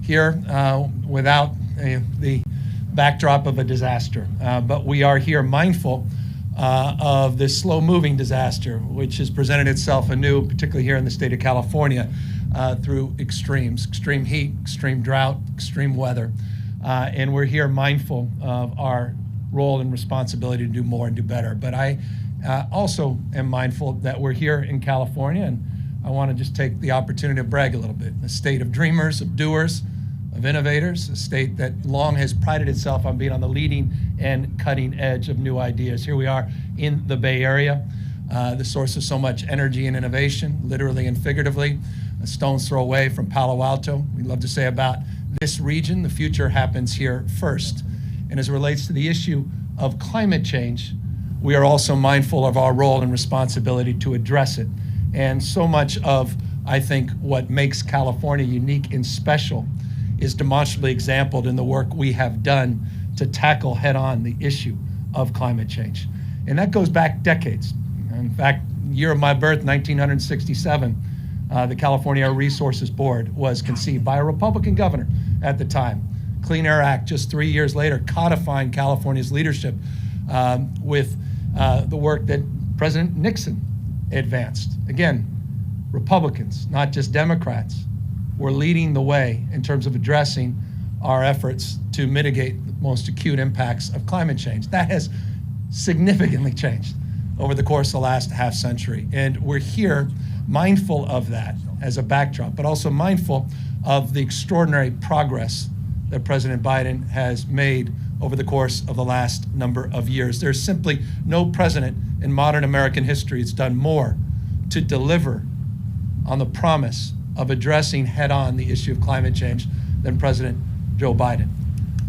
here without the backdrop of a disaster, but we are here mindful of this slow-moving disaster, which has presented itself anew, particularly here in the state of California, through extreme heat, extreme drought, extreme weather. And we're here mindful of our role and responsibility to do more and do better. But I also am mindful that we're here in California, and I want to just take the opportunity to brag a little bit. A state of dreamers, of doers, of innovators, a state that long has prided itself on being on the leading and cutting edge of new ideas. Here we are in the Bay Area, the source of so much energy and innovation, literally and figuratively, a stone's throw away from Palo Alto. We love to say about this region, the future happens here first. And as it relates to the issue of climate change, we are also mindful of our role and responsibility to address it. And so much of, I think, what makes California unique and special is demonstrably exemplified in the work we have done to tackle head-on the issue of climate change. And that goes back decades. In fact, year of my birth, 1967, the California Air Resources Board was conceived by a Republican governor at the time. Clean Air Act, just 3 years later, codifying California's leadership with the work that President Nixon advanced. Again, Republicans, not just Democrats, were leading the way in terms of addressing our efforts to mitigate the most acute impacts of climate change. That has significantly changed over the course of the last half century. And we're here mindful of that as a backdrop, but also mindful of the extraordinary progress that President Biden has made over the course of the last number of years. There's simply no president in modern American history that's done more to deliver on the promise of addressing head-on the issue of climate change than President Joe Biden.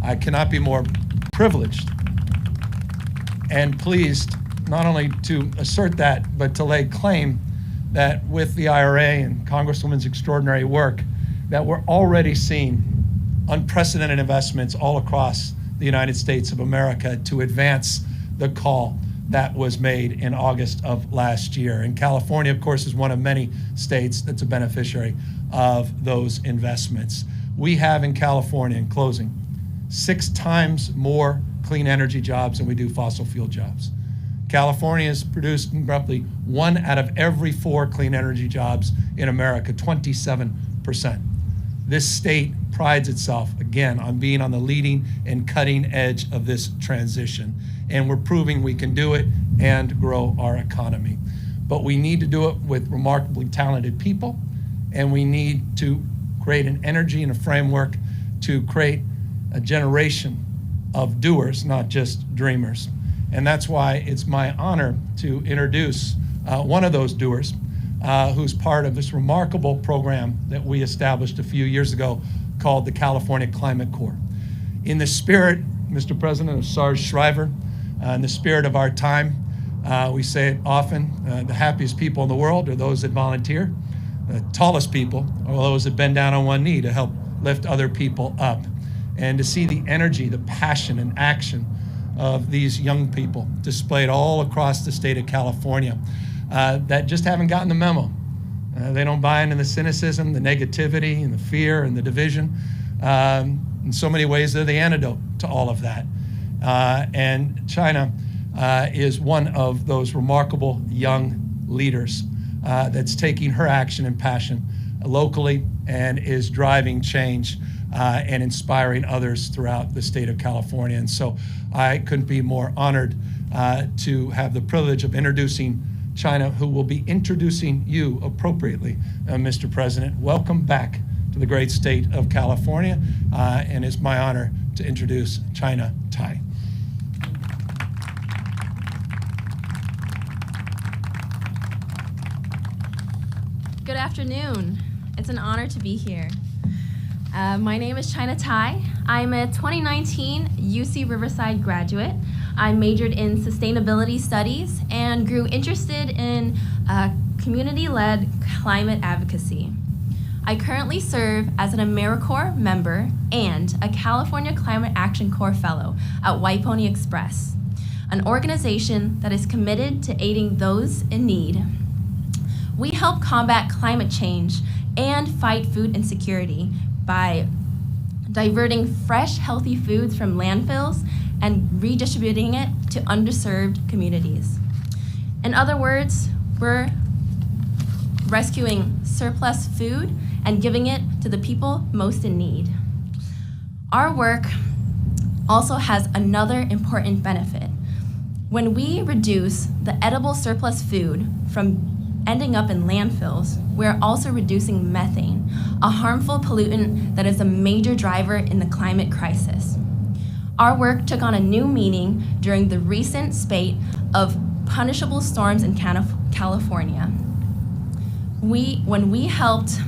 I cannot be more privileged and pleased not only to assert that, but to lay claim that with the IRA and Congresswoman's extraordinary work, that we're already seeing unprecedented investments all across the United States of America to advance the call that was made in August of last year. And California, of course, is one of many states that's a beneficiary of those investments. We have in California, in closing, 6 times more clean energy jobs than we do fossil fuel jobs. California has produced roughly 1 out of every 4 clean energy jobs in America, 27%. This state prides itself, again, on being on the leading and cutting edge of this transition. And we're proving we can do it and grow our economy. But we need to do it with remarkably talented people, and we need to create an energy and a framework to create a generation of doers, not just dreamers. And that's why it's my honor to introduce one of those doers who's part of this remarkable program that we established a few years ago called the California Climate Corps. In the spirit, Mr. President, of Sarge Shriver, in the spirit of our time, we say it often, the happiest people in the world are those that volunteer. The tallest people are those that bend down on one knee to help lift other people up. And to see the energy, the passion, and action of these young people displayed all across the state of California that just haven't gotten the memo. They don't buy into the cynicism, the negativity, and the fear, and the division. In so many ways, they're the antidote to all of that. And China is one of those remarkable young leaders that's taking her action and passion locally and is driving change and inspiring others throughout the state of California. And so I couldn't be more honored to have the privilege of introducing China, who will be introducing you appropriately, Mr. President. Welcome back to the great state of California, and it's my honor to introduce China Tai. Good afternoon. It's an honor to be here. My name is China Tai. I'm a 2019 UC Riverside graduate. I majored in sustainability studies and grew interested in community-led climate advocacy. I currently serve as an AmeriCorps member and a California Climate Action Corps Fellow at White Pony Express, an organization that is committed to aiding those in need. We help combat climate change and fight food insecurity by diverting fresh, healthy foods from landfills and redistributing it to underserved communities. In other words, we're rescuing surplus food and giving it to the people most in need. Our work also has another important benefit. When we reduce the edible surplus food from ending up in landfills, we're also reducing methane, a harmful pollutant that is a major driver in the climate crisis. Our work took on a new meaning during the recent spate of punishable storms in California. When we helped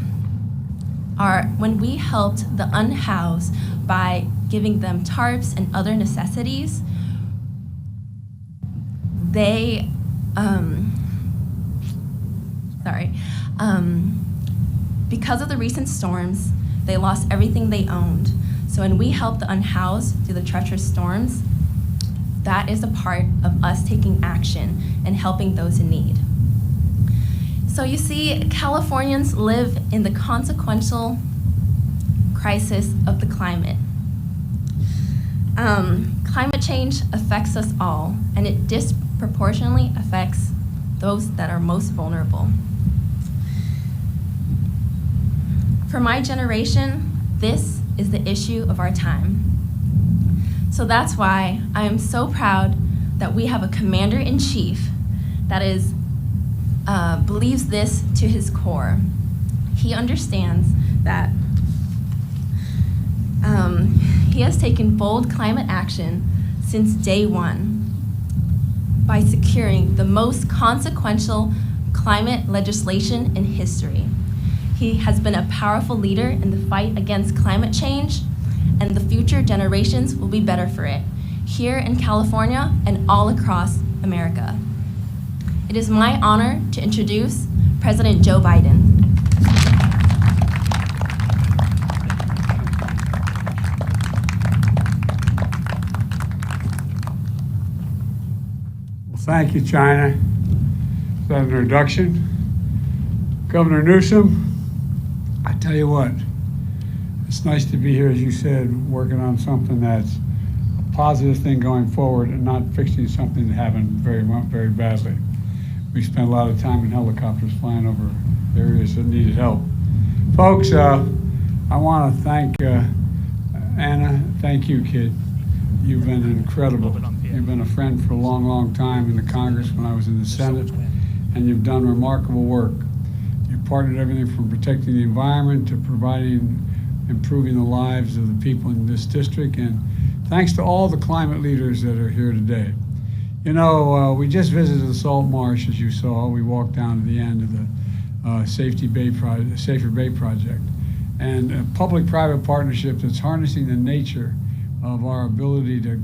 the unhoused by giving them tarps and other necessities, they because of the recent storms, they lost everything they owned. So when we help the unhoused through the treacherous storms, that is a part of us taking action and helping those in need. So you see, Californians live in the consequential crisis of the climate. Climate change affects us all, and it disproportionately affects those that are most vulnerable. For my generation, this is the issue of our time. So that's why I am so proud that we have a commander-in-chief that believes this to his core. He understands that he has taken bold climate action since day one by securing the most consequential climate legislation in history. He has been a powerful leader in the fight against climate change, and the future generations will be better for it, here in California and all across America. It is my honor to introduce President Joe Biden. Well, thank you, China. Is that an introduction? Governor Newsom, I tell you what, it's nice to be here, as you said, working on something that's a positive thing going forward and not fixing something that happened very badly. We spent a lot of time in helicopters flying over areas that needed help. Folks, I want to thank Anna. Thank you, kid. You've been incredible. You've been a friend for a long time in the Congress when I was in the Senate, and you've done remarkable work. You partnered everything from protecting the environment to improving the lives of the people in this district, and thanks to all the climate leaders that are here today. You know, we just visited the salt marsh, as you saw. We walked down to the end of the Safer Bay Project, and a public-private partnership that's harnessing the nature of our ability to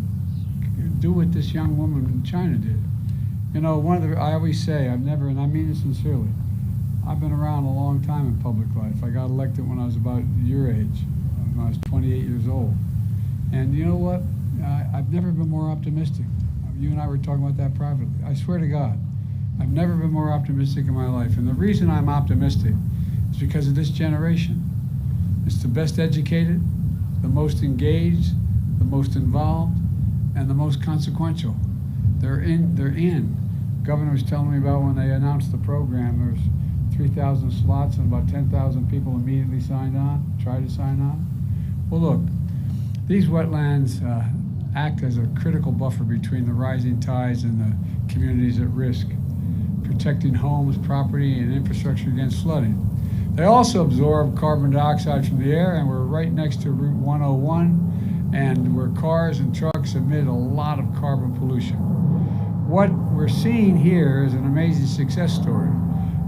do what this young woman in China did. You know, I always say, and I mean it sincerely, I've been around a long time in public life. I got elected when I was about your age, when I was 28 years old. And you know what? I've never been more optimistic. You and I were talking about that privately. I swear to God, I've never been more optimistic in my life. And the reason I'm optimistic is because of this generation. It's the best educated, the most engaged, the most involved, and the most consequential. They're in. Governor was telling me about when they announced the program, there was 3,000 slots and about 10,000 people immediately tried to sign on. Well, look, these wetlands act as a critical buffer between the rising tides and the communities at risk, protecting homes, property, and infrastructure against flooding. They also absorb carbon dioxide from the air, and we're right next to Route 101, and where cars and trucks emit a lot of carbon pollution. What we're seeing here is an amazing success story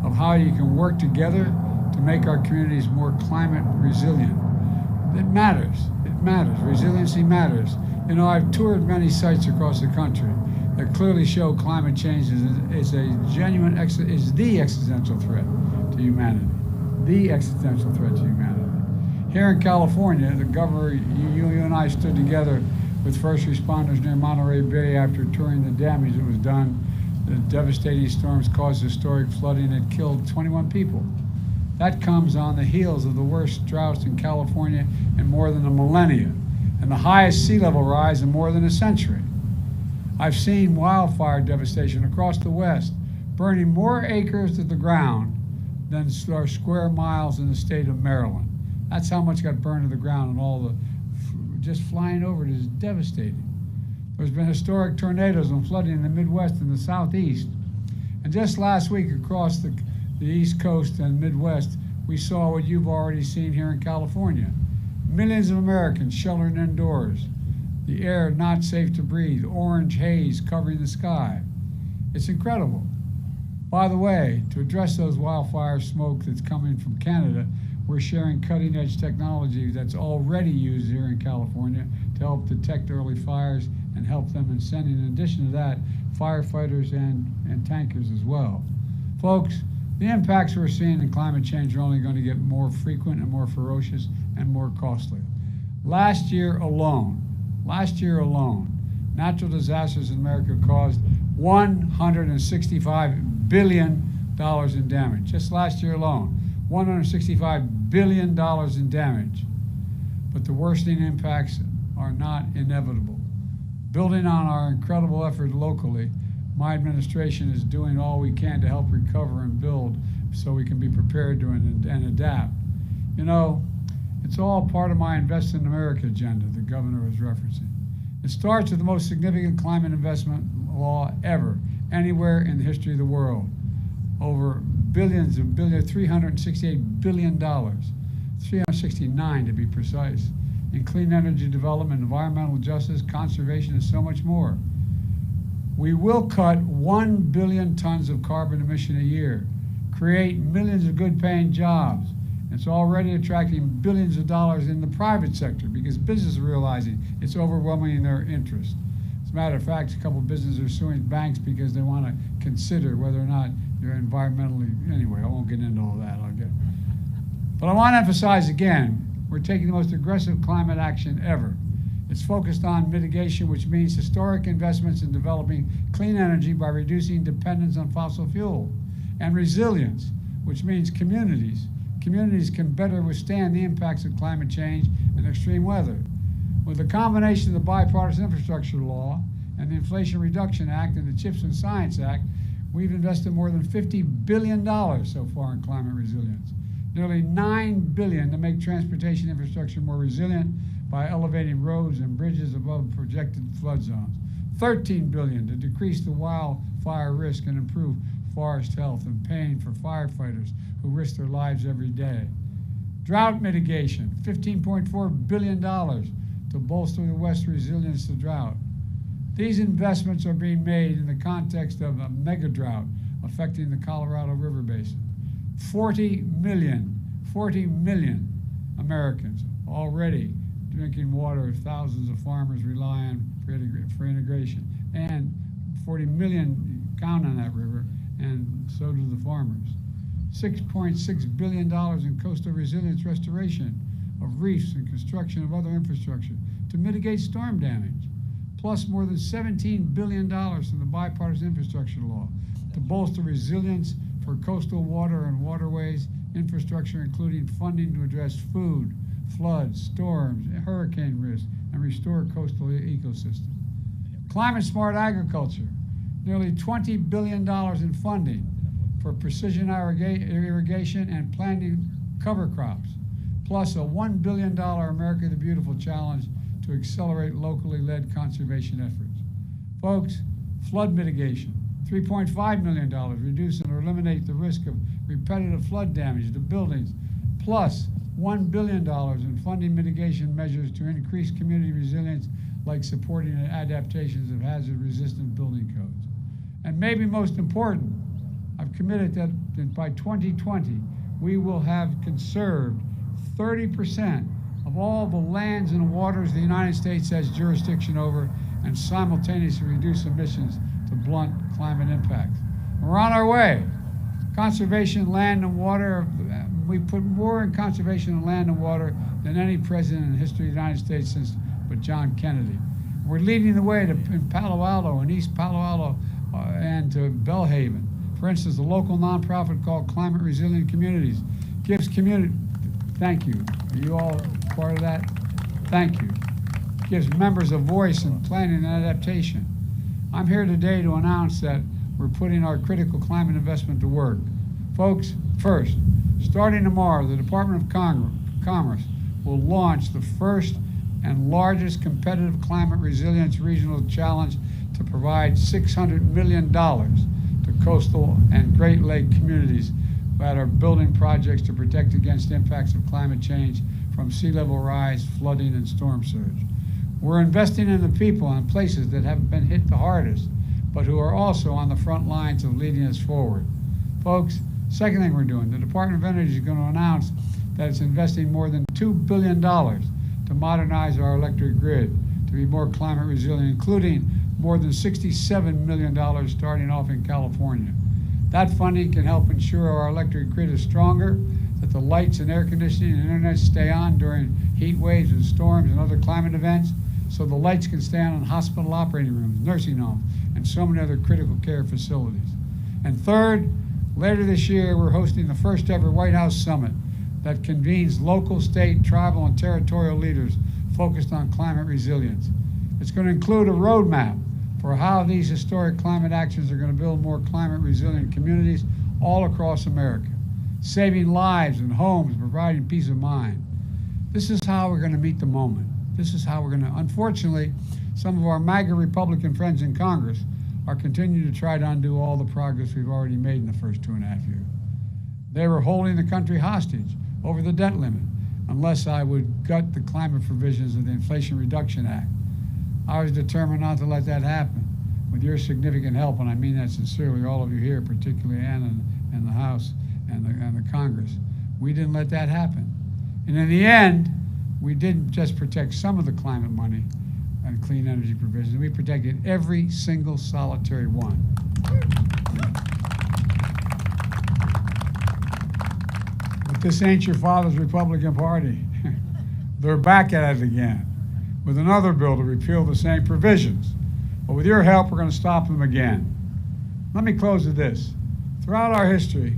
of how you can work together to make our communities more climate resilient. It matters. Resiliency matters. You know, I've toured many sites across the country that clearly show climate change is the existential threat to humanity. The existential threat to humanity. Here in California, the governor, you and I stood together with first responders near Monterey Bay after touring the damage that was done. The devastating storms caused historic flooding that killed 21 people. That comes on the heels of the worst droughts in California in more than a millennia and the highest sea level rise in more than a century. I've seen wildfire devastation across the West, burning more acres to the ground than are square miles in the state of Maryland. That's how much got burned to the ground, and all the just flying over it is devastating. There's been historic tornadoes and flooding in the Midwest and the Southeast. And just last week across the East Coast and Midwest, we saw what you've already seen here in California. Millions of Americans sheltering indoors. The air not safe to breathe, orange haze covering the sky. It's incredible. By the way, to address those wildfire smoke that's coming from Canada, we're sharing cutting-edge technology that's already used here in California to help detect early fires and help them in sending, in addition to that, firefighters and tankers as well. Folks, the impacts we're seeing in climate change are only going to get more frequent and more ferocious and more costly. Last year alone, natural disasters in America caused $165 billion in damage. Just last year alone, $165 billion in damage. But the worsening impacts are not inevitable. Building on our incredible effort locally, my administration is doing all we can to help recover and build so we can be prepared to and adapt. You know, it's all part of my Invest in America agenda the governor was referencing. It starts with the most significant climate investment law ever, anywhere in the history of the world. Over $368 billion, 369 to be precise, in clean energy development, environmental justice, conservation, and so much more. We will cut 1 billion tons of carbon emission a year, create millions of good-paying jobs. It's already attracting billions of dollars in the private sector because businesses are realizing it's overwhelming their interest. As a matter of fact, a couple of businesses are suing banks because they want to consider whether or not they're environmentally, anyway, I won't get into all that. But I want to emphasize again, we're taking the most aggressive climate action ever. It's focused on mitigation, which means historic investments in developing clean energy by reducing dependence on fossil fuel, and resilience, which means communities can better withstand the impacts of climate change and extreme weather. With the combination of the Bipartisan Infrastructure Law and the Inflation Reduction Act and the CHIPS and Science Act, we've invested more than $50 billion so far in climate resilience. Nearly $9 billion to make transportation infrastructure more resilient by elevating roads and bridges above projected flood zones. $13 billion to decrease the wildfire risk and improve forest health and paying for firefighters who risk their lives every day. Drought mitigation, $15.4 billion to bolster the West's resilience to drought. These investments are being made in the context of a mega drought affecting the Colorado River Basin. 40 million Americans already drinking water thousands of farmers rely on for integration, and 40 million count on that river, and so do the farmers. $6.6 billion in coastal resilience restoration of reefs and construction of other infrastructure to mitigate storm damage, plus more than $17 billion from the Bipartisan Infrastructure Law to bolster resilience for coastal water and waterways infrastructure, including funding to address food, floods, storms, hurricane risk, and restore coastal ecosystems. Climate-smart agriculture, nearly $20 billion in funding for precision irrigation and planting cover crops, plus a $1 billion America the Beautiful challenge to accelerate locally led conservation efforts. Folks, flood mitigation, $3.5 million, reduce and eliminate the risk of repetitive flood damage to buildings, plus $1 billion in funding mitigation measures to increase community resilience, like supporting adaptations of hazard-resistant building codes. And maybe most important, I've committed that by 2020, we will have conserved 30% of all the lands and waters the United States has jurisdiction over, and simultaneously reduce emissions to blunt climate impacts. We're on our way. Conservation, land and water, we put more in conservation of land and water than any president in the history of the United States since but John Kennedy. We're leading the way in Palo Alto and East Palo Alto and to Bellhaven. For instance, a local nonprofit called Climate Resilient Communities gives community, thank you. Are you all part of that? Thank you. Gives members a voice in planning and adaptation. I'm here today to announce that we're putting our critical climate investment to work. Folks, first, starting tomorrow, the Department of Commerce will launch the first and largest competitive climate resilience regional challenge to provide $600 million to coastal and Great Lake communities that are building projects to protect against impacts of climate change from sea level rise, flooding, and storm surge. We're investing in the people and places that have been hit the hardest, but who are also on the front lines of leading us forward. Folks, second thing we're doing, the Department of Energy is going to announce that it's investing more than $2 billion to modernize our electric grid to be more climate resilient, including more than $67 million starting off in California. That funding can help ensure our electric grid is stronger, that the lights and air conditioning and internet stay on during heat waves and storms and other climate events, so the lights can stay on in hospital operating rooms, nursing homes, and so many other critical care facilities. And third, later this year, we're hosting the first ever White House Summit that convenes local, state, tribal, and territorial leaders focused on climate resilience. It's going to include a roadmap for how these historic climate actions are going to build more climate resilient communities all across America, saving lives and homes, providing peace of mind. This is how we're going to meet the moment. This is how we're going to, unfortunately, some of our MAGA Republican friends in Congress are continuing to try to undo all the progress we've already made in the first 2.5 years. They were holding the country hostage over the debt limit unless I would gut the climate provisions of the Inflation Reduction Act. I was determined not to let that happen. With your significant help, and I mean that sincerely, all of you here, particularly Ann and the House and the Congress, we didn't let that happen. And in the end, we didn't just protect some of the climate money and clean energy provisions, we protected every single solitary one. But this ain't your father's Republican Party. They're back at it again with another bill to repeal the same provisions. But with your help, we're going to stop them again. Let me close with this. Throughout our history,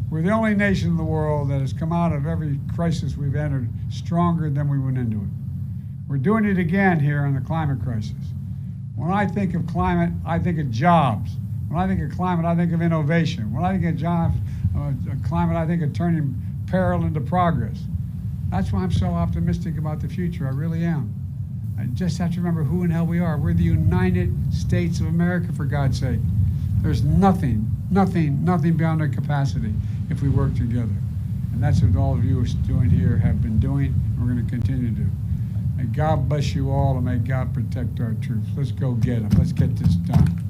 we're the only nation in the world that has come out of every crisis we've entered stronger than we went into it. We're doing it again here in the climate crisis. When I think of climate, I think of jobs. When I think of climate, I think of innovation. When I think of jobs, climate, I think of turning peril into progress. That's why I'm so optimistic about the future. I really am. I just have to remember who in hell we are. We're the United States of America, for God's sake. There's nothing beyond our capacity if we work together. And that's what all of you doing here have been doing, and we're going to continue to do. May God bless you all, and may God protect our troops. Let's go get them. Let's get this done.